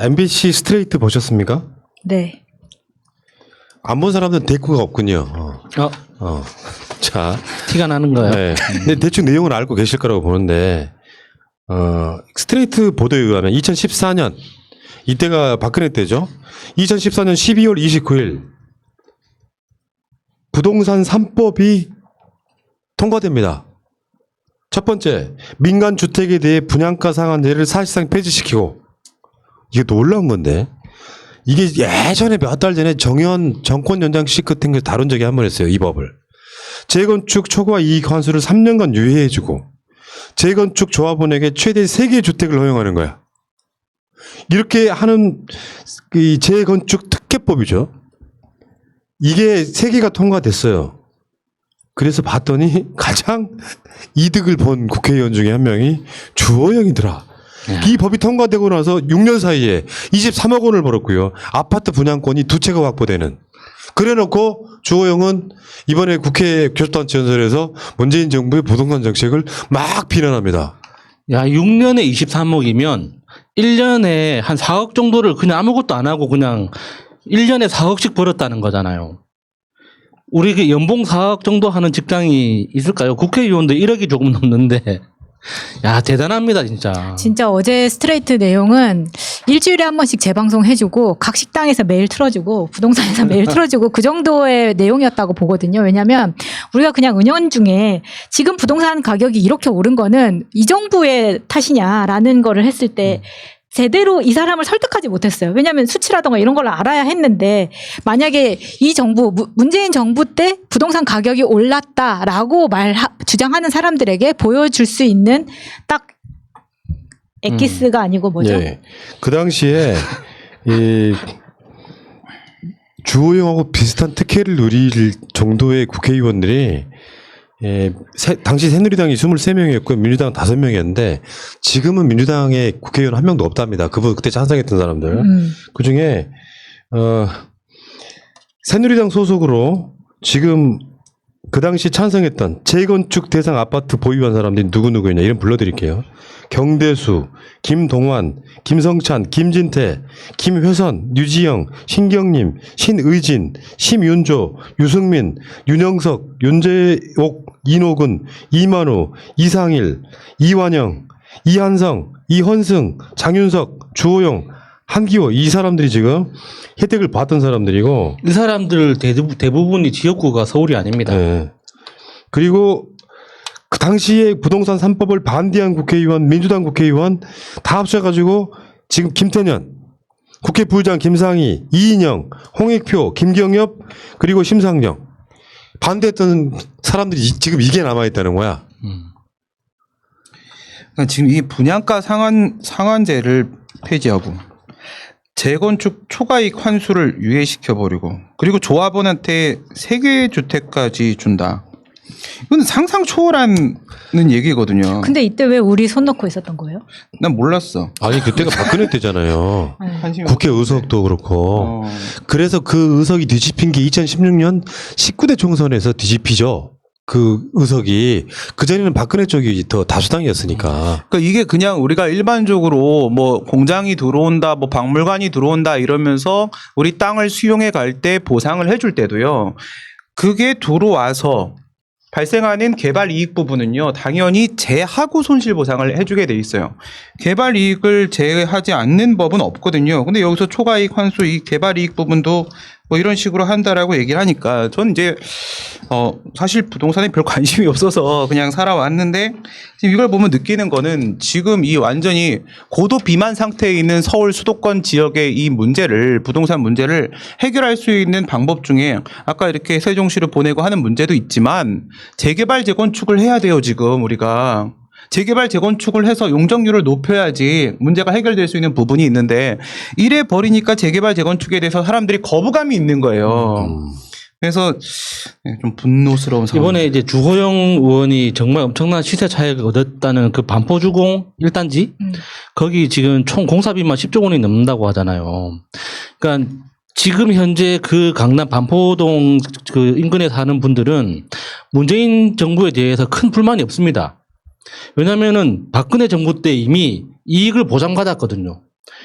MBC 스트레이트 보셨습니까? 네. 안 본 사람들은 대꾸가 없군요. 자, 티가 나는 거예요. 네. 근데 대충 내용을 알고 계실 거라고 보는데, 스트레이트 보도에 의하면 2014년, 이때가 박근혜 때죠. 2014년 12월 29일, 부동산 3법이 통과됩니다. 첫 번째, 민간 주택에 대해 분양가 상한제를 사실상 폐지시키고, 이게 놀라운 건데, 이게 예전에 몇 달 전에 정의원 정권연장식 같은 걸 다룬 적이 한 번 있어요. 이 법을. 재건축 초과 이익 환수를 3년간 유예해주고 재건축 조합원에게 최대 3개의 주택을 허용하는 거야. 이렇게 하는 이 재건축 특혜법이죠. 이게 3개가 통과됐어요. 그래서 봤더니 가장 이득을 본 국회의원 중에 한 명이 주호영이더라. 이 법이 통과되고 나서 6년 사이에 23억 원을 벌었고요. 아파트 분양권이 2채가 확보되는. 그래놓고 주호영은 이번에 국회 교섭단체연설에서 문재인 정부의 부동산 정책을 막 비난합니다. 야, 6년에 23억이면 1년에 한 4억 정도를 그냥 아무것도 안 하고 그냥 1년에 4억씩 벌었다는 거잖아요. 우리 그 연봉 4억 정도 하는 직장이 있을까요? 국회의원도 1억이 조금 넘는데. 야, 대단합니다, 진짜. 진짜 어제 스트레이트 내용은 일주일에 한 번씩 재방송 해주고 각 식당에서 매일 틀어주고 부동산에서 매일 틀어주고 그 정도의 내용이었다고 보거든요. 왜냐하면 우리가 그냥 은연중에 지금 부동산 가격이 이렇게 오른 거는 이 정부의 탓이냐라는 거를 했을 때 제대로 이 사람을 설득하지 못했어요. 왜냐하면 수치라던가 이런 걸 알아야 했는데 만약에 이 정부 문재인 정부 때 부동산 가격이 올랐다라고 주장하는 사람들에게 보여줄 수 있는 딱 엑기스가 아니고 뭐죠? 네. 그 당시에 이 주호영하고 비슷한 특혜를 누릴 정도의 국회의원들이 당시 새누리당이 23명이었고 민주당 5명이었는데 지금은 민주당의 국회의원 1명도 없답니다. 그분 그때 찬성했던 사람들. 그중에 새누리당 소속으로 지금 그 당시 찬성했던 재건축 대상 아파트 보유한 사람들이 누구누구였냐 이름 불러드릴게요. 경대수, 김동완, 김성찬, 김진태, 김회선, 유지영, 신경림, 신의진, 심윤조, 유승민, 윤영석, 윤재옥, 이노근, 이만우, 이상일, 이완영, 이한성, 이헌승, 장윤석, 주호영, 한기호 이 사람들이 지금 혜택을 받던 사람들이고 이 사람들 대부분이 지역구가 서울이 아닙니다. 네. 그리고 그 당시에 부동산 3법을 반대한 국회의원, 민주당 국회의원 다 합쳐가지고 지금 김태년, 국회 부의장 김상희, 이인영, 홍익표, 김경엽 그리고 심상정 반대했던 사람들이 지금 이게 남아있다는 거야. 그러니까 지금 이 분양가 상한제를 폐지하고 재건축 초과이익 환수를 유예시켜버리고 그리고 조합원한테 3개의 주택까지 준다. 이건 상상 초월하는 얘기거든요. 근데 이때 왜 우리 손 놓고 있었던 거예요? 난 몰랐어. 아니 그때가 박근혜 때잖아요. 네. 국회 의석도 그렇고. 그래서 그 의석이 뒤집힌 게 2016년 19대 총선에서 뒤집히죠. 그 의석이 그전에는 박근혜 쪽이 더 다수당이었으니까. 그러니까 이게 그냥 우리가 일반적으로 뭐 공장이 들어온다, 뭐 박물관이 들어온다 이러면서 우리 땅을 수용해 갈 때 보상을 해줄 때도요. 그게 들어와서 발생하는 개발 이익 부분은요, 당연히 제하고 손실 보상을 해주게 돼 있어요. 개발 이익을 제하지 않는 법은 없거든요. 근데 여기서 초과이익 환수 이 개발 이익 부분도 뭐 이런 식으로 한다라고 얘기를 하니까 전 이제 사실 부동산에 별 관심이 없어서 그냥 살아왔는데 지금 이걸 보면 느끼는 거는 지금 이 완전히 고도 비만 상태에 있는 서울 수도권 지역의 이 문제를 부동산 문제를 해결할 수 있는 방법 중에 아까 이렇게 세종시를 보내고 하는 문제도 있지만 재개발 재건축을 해야 돼요. 지금 우리가 재개발 재건축을 해서 용적률을 높여야지 문제가 해결될 수 있는 부분이 있는데 이래 버리니까 재개발 재건축에 대해서 사람들이 거부감이 있는 거예요. 그래서 좀 분노스러운 상황. 이번에 이제 주호영 의원이 정말 엄청난 시세 차익을 얻었다는 그 반포주공 1단지 거기 지금 총 공사비만 10조 원이 넘는다고 하잖아요. 그러니까 지금 현재 그 강남 반포동 그 인근에 사는 분들은 문재인 정부에 대해서 큰 불만이 없습니다. 왜냐면은 박근혜 정부 때 이미 이익을 보장받았거든요.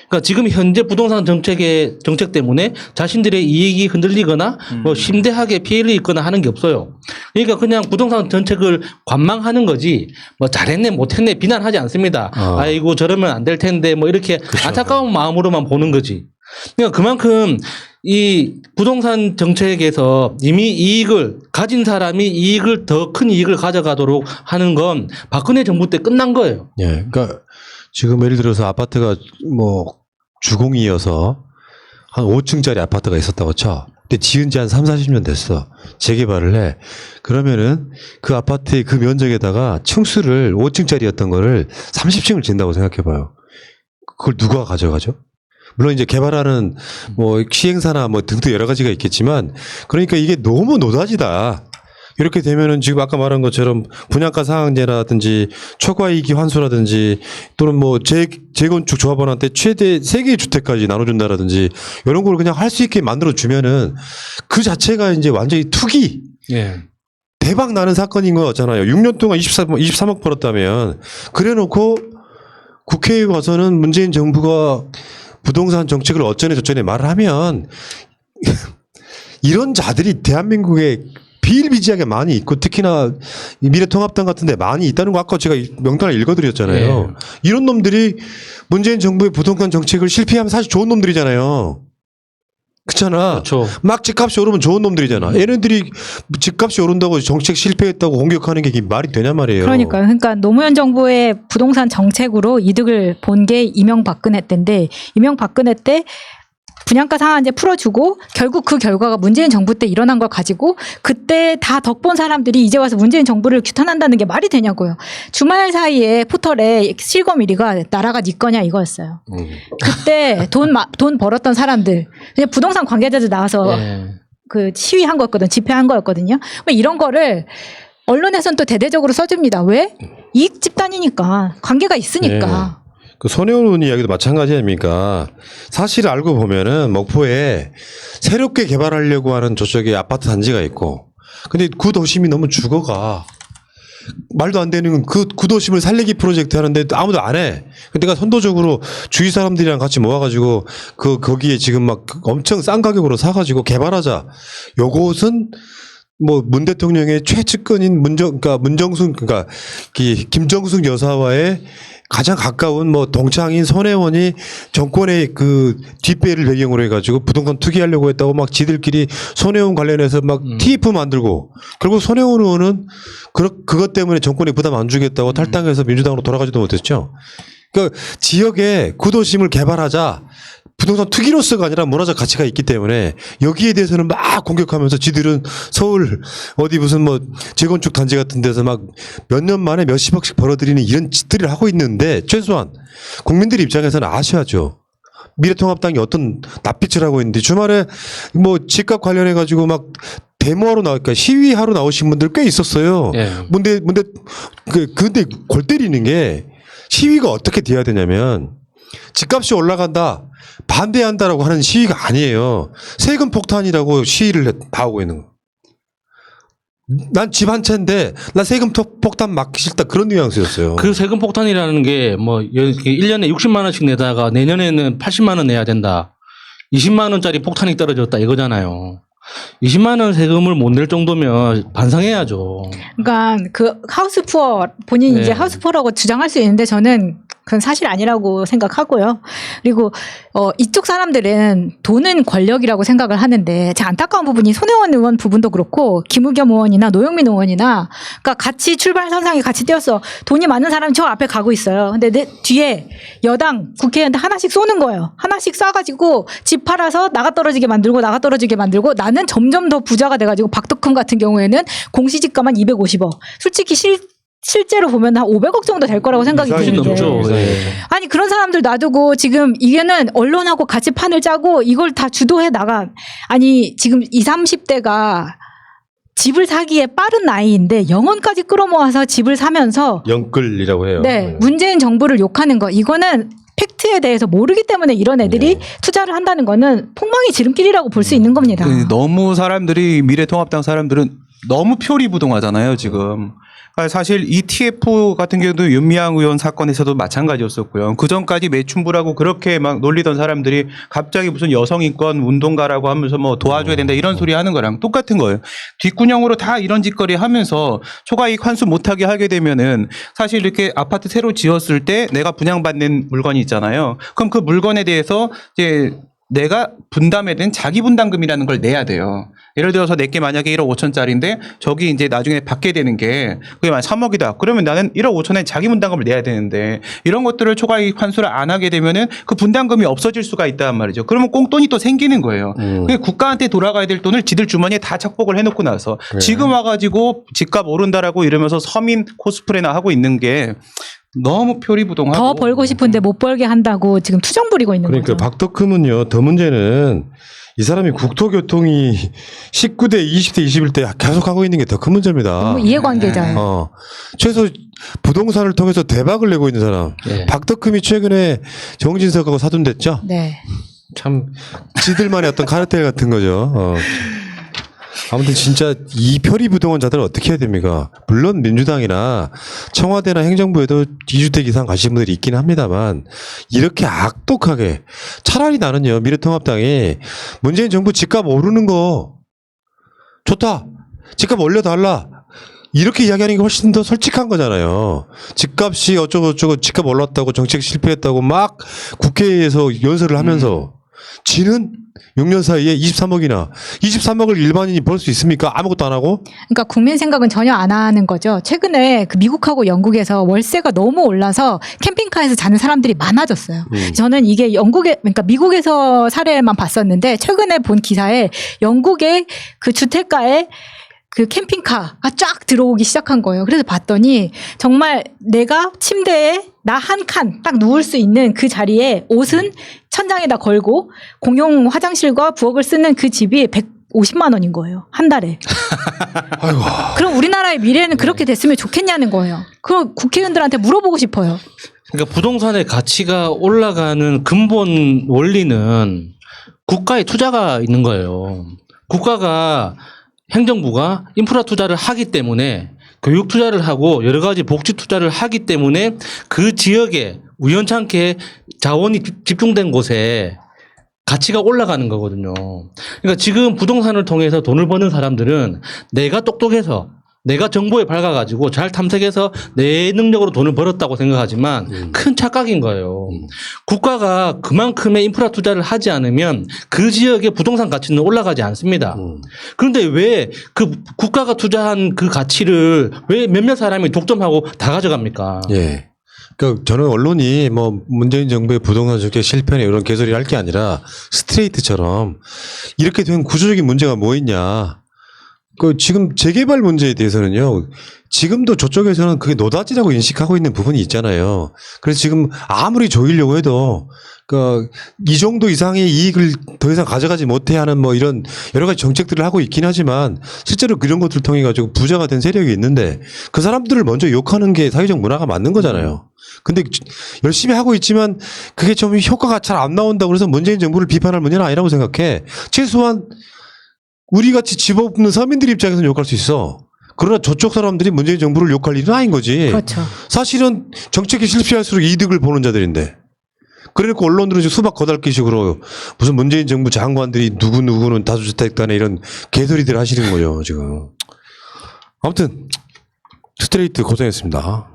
그러니까 지금 현재 부동산 정책 때문에 자신들의 이익이 흔들리거나 뭐 심대하게 피해를 입거나 하는 게 없어요. 그러니까 그냥 부동산 정책을 관망하는 거지 뭐 잘했네 못했네 비난하지 않습니다. 아이고 저러면 안 될 텐데 뭐 이렇게 안타까운 마음으로만 보는 거지. 그러니까 그만큼 이 부동산 정책에서 이미 이익을 가진 사람이 이익을 더 큰 이익을 가져가도록 하는 건 박근혜 정부 때 끝난 거예요. 예, 그러니까 지금 예를 들어서 아파트가 뭐 주공이어서 한 5층짜리 아파트가 있었다고 쳐. 근데 지은 지 한 3, 40년 됐어. 재개발을 해. 그러면은 그 아파트의 그 면적에다가 층수를 5층짜리였던 거를 30층을 짓는다고 생각해 봐요. 그걸 누가 가져가죠? 물론 이제 개발하는 뭐 시행사나 뭐 등등 여러 가지가 있겠지만 그러니까 이게 너무 노다지다. 이렇게 되면은 지금 아까 말한 것처럼 분양가 상한제라든지 초과이익이 환수라든지 또는 뭐 재건축 조합원한테 최대 3개의 주택까지 나눠준다라든지 이런 걸 그냥 할 수 있게 만들어주면은 그 자체가 이제 완전히 투기. 예. 대박 나는 사건인 거 같잖아요. 6년 동안 23억 벌었다면 그래 놓고 국회에 와서는 문재인 정부가 부동산 정책을 어쩌네 저쩌네 말을 하면 이런 자들이 대한민국에 비일비재하게 많이 있고 특히나 이 미래통합당 같은 데 많이 있다는 거 아까 제가 명단을 읽어드렸잖아요. 네. 이런 놈들이 문재인 정부의 부동산 정책을 실패하면 사실 좋은 놈들이잖아요. 그렇잖아. 그렇죠. 막 집값이 오르면 좋은 놈들이잖아. 얘네들이 집값이 오른다고 정책 실패했다고 공격하는 게 이게 말이 되냐 말이에요. 그러니까요. 그러니까 노무현 정부의 부동산 정책으로 이득을 본 게 이명박근혜 때인데 이명박근혜 때 분양가 상한제 풀어주고 결국 그 결과가 문재인 정부 때 일어난 걸 가지고 그때 다 덕본 사람들이 이제 와서 문재인 정부를 규탄한다는 게 말이 되냐고요. 주말 사이에 포털에 실검 1위가 나라가 네 거냐 이거였어요. 그때 돈 벌었던 사람들 그냥 부동산 관계자들 나와서 예. 그 시위한 거였거든. 집회한 거였거든요. 뭐 이런 거를 언론에서는 또 대대적으로 써줍니다. 왜? 이익 집단이니까 관계가 있으니까. 그 손혜원 의원 이야기도 마찬가지 아닙니까? 사실 알고 보면은 목포에 새롭게 개발하려고 하는 저쪽에 아파트 단지가 있고, 근데 구도심이 너무 죽어가. 말도 안 되는 그 구도심을 살리기 프로젝트 하는데 아무도 안 해. 내가 선도적으로 주위 사람들이랑 같이 모아가지고 거기에 지금 막 엄청 싼 가격으로 사가지고 개발하자. 요것은 뭐 문 대통령의 최측근인 문정순 그러니까 김정숙 여사와의 가장 가까운 뭐 동창인 손혜원이 정권의 그 뒷배를 배경으로 해가지고 부동산 투기하려고 했다고 막 지들끼리 손혜원 관련해서 막 TF 만들고 결국 손혜원 의원은 그것 때문에 정권에 부담 안 주겠다고 탈당해서 민주당으로 돌아가지도 못했죠. 그러니까 지역에 구도심을 개발하자. 부동산 투기로서가 아니라 문화적 가치가 있기 때문에 여기에 대해서는 막 공격하면서 지들은 서울 어디 무슨 뭐 재건축 단지 같은 데서 막 몇 년 만에 몇십억씩 벌어들이는 이런 짓들을 하고 있는데 최소한 국민들 입장에서는 아셔야죠. 미래통합당이 어떤 낯빛을 하고 있는데 주말에 뭐 집값 관련해 가지고 막 데모하러 나오니까 시위하러 나오신 분들 꽤 있었어요. 예. 근데 근데 골 때리는 게 시위가 어떻게 돼야 되냐면 집값이 올라간다. 반대한다라고 하는 시위가 아니에요. 세금 폭탄이라고 시위를 하고 있는 거. 난 집 한 채인데 나 세금 폭탄 막기 싫다 그런 뉘앙스였어요. 그 세금 폭탄이라는 게 뭐 1년에 60만 원씩 내다가 내년에는 80만 원 내야 된다. 20만 원짜리 폭탄이 떨어졌다 이거잖아요. 20만 원 세금을 못 낼 정도면 반성해야죠. 그러니까 그 하우스푸어 본인이 이제 하우스푸어라고 주장할 수 있는데 저는 그건 사실 아니라고 생각하고요. 그리고 이쪽 사람들은 돈은 권력이라고 생각을 하는데 제 안타까운 부분이 손혜원 의원 부분도 그렇고 김의겸 의원이나 노영민 의원이나 그러니까 같이 출발선상에 같이 뛰었어. 돈이 많은 사람이 저 앞에 가고 있어요. 근데 내 뒤에 여당 국회의원들 하나씩 쏘는 거예요. 하나씩 쏴가지고 집 팔아서 나가 떨어지게 만들고 나는 점점 더 부자가 돼가지고 박덕흠 같은 경우에는 공시지가만 250억. 솔직히 실제로 보면 한 500억 정도 될 거라고 생각이 드는데. 넘죠. 네. 아니 그런 사람들 놔두고 지금 이게는 언론하고 같이 판을 짜고 이걸 다 주도해 나간. 아니 지금 20, 30대가 집을 사기에 빠른 나이인데 영혼까지 끌어모아서 집을 사면서 영끌이라고 해요. 네, 문재인 정부를 욕하는 거 이거는 팩트에 대해서 모르기 때문에 이런 애들이 투자를 한다는 거는 폭망의 지름길이라고 볼 수 있는 겁니다. 너무 사람들이 미래통합당 사람들은 너무 표리부동하잖아요 지금. 사실 ETF 같은 경우도 윤미향 의원 사건에서도 마찬가지였었고요. 그 전까지 매춘부라고 그렇게 막 놀리던 사람들이 갑자기 무슨 여성인권 운동가라고 하면서 뭐 도와줘야 된다 이런 소리 하는 거랑 똑같은 거예요. 뒷구녕으로 다 이런 짓거리 하면서 초과이익 환수 못하게 하게 되면은 사실 이렇게 아파트 새로 지었을 때 내가 분양받는 물건이 있잖아요. 그럼 그 물건에 대해서 이제 내가 분담에 된 자기 분담금이라는 걸 내야 돼요. 예를 들어서 내게 만약에 1억 5천짜리인데 저기 이제 나중에 받게 되는 게 그게 만약 3억이다. 그러면 나는 1억 5천에 자기 분담금을 내야 되는데 이런 것들을 초과이익 환수를 안 하게 되면은 그 분담금이 없어질 수가 있단 말이죠. 그러면 꽁돈이 또 생기는 거예요. 그게 국가한테 돌아가야 될 돈을 지들 주머니에 다 착복을 해놓고 나서 지금 와가지고 집값 오른다라고 이러면서 서민 코스프레나 하고 있는 게 너무 표리부동하고 더 벌고 싶은데 못 벌게 한다고 지금 투정 부리고 있는 그러니까 거죠. 박덕흠은요, 더 문제는 이 사람이 국토교통이 19대, 20대, 21대 계속 하고 있는 게 더 큰 문제입니다. 너무 이해관계자예요. 최소 부동산을 통해서 대박을 내고 있는 사람. 예. 박덕흠이 최근에 정진석하고 사돈됐죠? 네. 참, 지들만의 어떤 카르텔 같은 거죠. 아무튼 진짜 이 표리부동원자들은 어떻게 해야 됩니까? 물론 민주당이나 청와대나 행정부에도 2주택 이상 가신 분들이 있긴 합니다만 이렇게 악독하게 차라리 나는요 미래통합당이 문재인 정부 집값 오르는 거 좋다. 집값 올려달라. 이렇게 이야기하는 게 훨씬 더 솔직한 거잖아요. 집값이 어쩌고저쩌고 집값 올랐다고 정책 실패했다고 막 국회에서 연설을 하면서 지는 6년 사이에 23억을 일반인이 벌 수 있습니까? 아무것도 안 하고? 그러니까 국민 생각은 전혀 안 하는 거죠. 최근에 그 미국하고 영국에서 월세가 너무 올라서 캠핑카에서 자는 사람들이 많아졌어요. 저는 이게 그러니까 미국에서 사례만 봤었는데 최근에 본 기사에 영국의 그 주택가에 그 캠핑카가 쫙 들어오기 시작한 거예요. 그래서 봤더니 정말 내가 침대에 나 한 칸 딱 누울 수 있는 그 자리에 옷은 천장에다 걸고 공용 화장실과 부엌을 쓰는 그 집이 150만 원인 거예요. 한 달에. 아이고. 그럼 우리나라의 미래는 그렇게 됐으면 좋겠냐는 거예요. 그럼 국회의원들한테 물어보고 싶어요. 그러니까 부동산의 가치가 올라가는 근본 원리는 국가의 투자가 있는 거예요. 국가가 행정부가 인프라 투자를 하기 때문에 교육 투자를 하고 여러 가지 복지 투자를 하기 때문에 그 지역에 우연찮게 자원이 집중된 곳에 가치가 올라가는 거거든요. 그러니까 지금 부동산을 통해서 돈을 버는 사람들은 내가 똑똑해서 내가 정보에 밝아가지고 잘 탐색해서 내 능력으로 돈을 벌었다고 생각하지만 큰 착각인 거예요. 국가가 그만큼의 인프라 투자를 하지 않으면 그 지역의 부동산 가치는 올라가지 않습니다. 그런데 왜 그 국가가 투자한 그 가치를 왜 몇몇 사람이 독점하고 다 가져갑니까? 예. 그러니까 저는 언론이 뭐 문재인 정부의 부동산 정책 실패나 이런 개소리를 할 게 아니라 스트레이트처럼 이렇게 된 구조적인 문제가 뭐 있냐. 그 지금 재개발 문제에 대해서는요. 지금도 저쪽에서는 그게 노다지라고 인식하고 있는 부분이 있잖아요. 그래서 지금 아무리 조이려고 해도 그 이 정도 이상의 이익을 더 이상 가져가지 못해 하는 뭐 이런 여러 가지 정책들을 하고 있긴 하지만 실제로 그런 것들을 통해 가지고 부자가 된 세력이 있는데 그 사람들을 먼저 욕하는 게 사회적 문화가 맞는 거잖아요. 근데 열심히 하고 있지만 그게 좀 효과가 잘 안 나온다고 그래서 문재인 정부를 비판할 문제는 아니라고 생각해. 최소한 우리 같이 집 없는 서민들 입장에서는 욕할 수 있어. 그러나 저쪽 사람들이 문재인 정부를 욕할 일은 아닌 거지. 그렇죠. 사실은 정책이 실패할수록 이득을 보는 자들인데. 그러니까 언론들은 이제 수박 거달기식으로 무슨 문재인 정부 장관들이 누구누구는 다주택단에 이런 개소리들 하시는 거죠, 지금. 아무튼 스트레이트 고생했습니다.